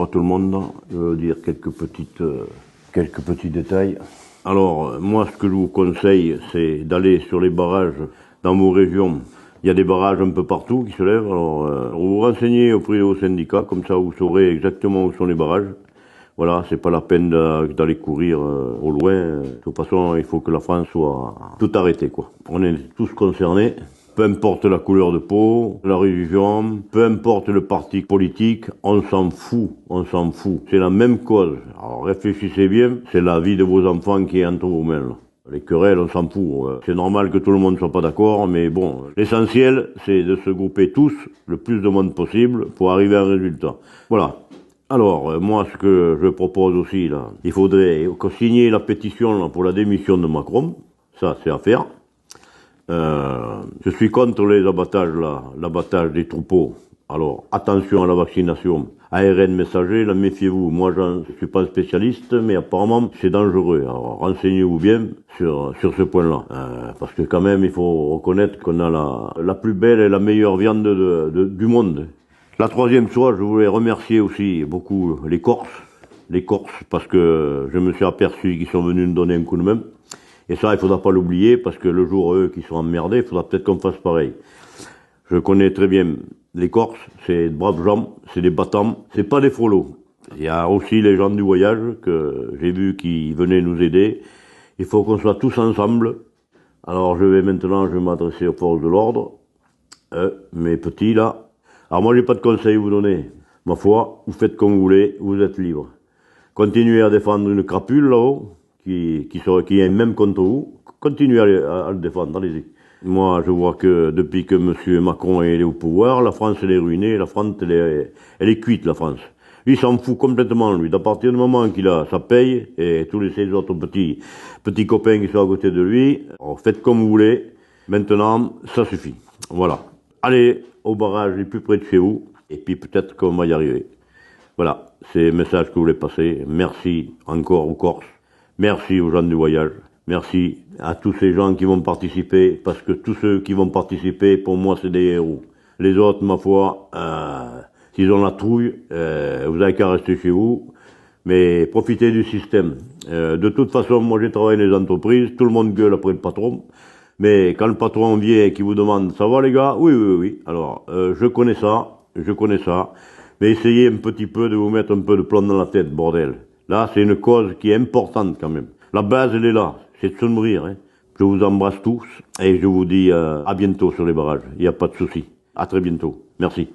Pas tout le monde, je veux dire quelques petits détails. Alors, moi, ce que je vous conseille, c'est d'aller sur les barrages dans vos régions. Il y a des barrages un peu partout qui se lèvent. Alors, vous vous renseignez auprès de vos syndicats, comme ça vous saurez exactement où sont les barrages. Voilà, c'est pas la peine d'aller courir au loin. De toute façon, il faut que la France soit tout arrêtée, quoi. On est tous concernés. Peu importe la couleur de peau, la religion, peu importe le parti politique, on s'en fout, on s'en fout. C'est la même cause. Alors réfléchissez bien, c'est la vie de vos enfants qui est entre vos mains, là. Les querelles, on s'en fout. C'est normal que tout le monde ne soit pas d'accord, mais bon, l'essentiel, c'est de se grouper tous, le plus de monde possible, pour arriver à un résultat. Voilà. Alors, moi, ce que je propose aussi, là, il faudrait signer la pétition là, pour la démission de Macron. Ça, c'est à faire. Je suis contre les abattages, là, l'abattage des troupeaux. Alors, attention à la vaccination. ARN messager, là, méfiez-vous. Moi, je suis pas un spécialiste, mais apparemment, c'est dangereux. Alors, renseignez-vous bien sur ce point-là. Parce que quand même, il faut reconnaître qu'on a la plus belle et la meilleure viande du monde. La troisième chose, je voulais remercier aussi beaucoup les Corses, parce que je me suis aperçu qu'ils sont venus nous donner un coup de main. Et ça, il faudra pas l'oublier, parce que le jour, eux, qui sont emmerdés, il faudra peut-être qu'on fasse pareil. Je connais très bien les Corses, c'est de braves gens, c'est des battants, c'est pas des frolos. Il y a aussi les gens du voyage, que j'ai vu qui venaient nous aider. Il faut qu'on soit tous ensemble. Alors, je vais m'adresser aux forces de l'ordre. Mes petits, là. Alors moi, j'ai pas de conseils à vous donner. Ma foi, vous faites comme vous voulez, vous êtes libres. Continuez à défendre une crapule là-haut, qui est même contre vous. Continuez à le défendre, allez-y. Moi, je vois que depuis que M. Macron est au pouvoir, la France, elle est ruinée, la France, elle est cuite, la France. Lui, il s'en fout complètement, lui. D'à partir du moment qu'il a sa paye, et tous ses autres petits copains qui sont à côté de lui, alors faites comme vous voulez. Maintenant, ça suffit. Voilà. Allez au barrage le plus près de chez vous, et puis peut-être qu'on va y arriver. Voilà, c'est le message que je voulais passer. Merci encore aux Corses, merci aux gens du voyage, merci à tous ces gens qui vont participer, parce que tous ceux qui vont participer, pour moi, c'est des héros. Les autres, ma foi, s'ils ont la trouille, vous n'avez qu'à rester chez vous, mais profitez du système. De toute façon, moi j'ai travaillé dans les entreprises, tout le monde gueule après le patron. Mais quand le patron vient et qui vous demande « Ça va les gars ?» Oui. Alors, je connais ça. Mais essayez un petit peu de vous mettre un peu de plomb dans la tête, bordel. Là, c'est une cause qui est importante quand même. La base, elle est là. C'est de se nourrir. Hein. Je vous embrasse tous et je vous dis à bientôt sur les barrages. Il n'y a pas de souci. À très bientôt. Merci.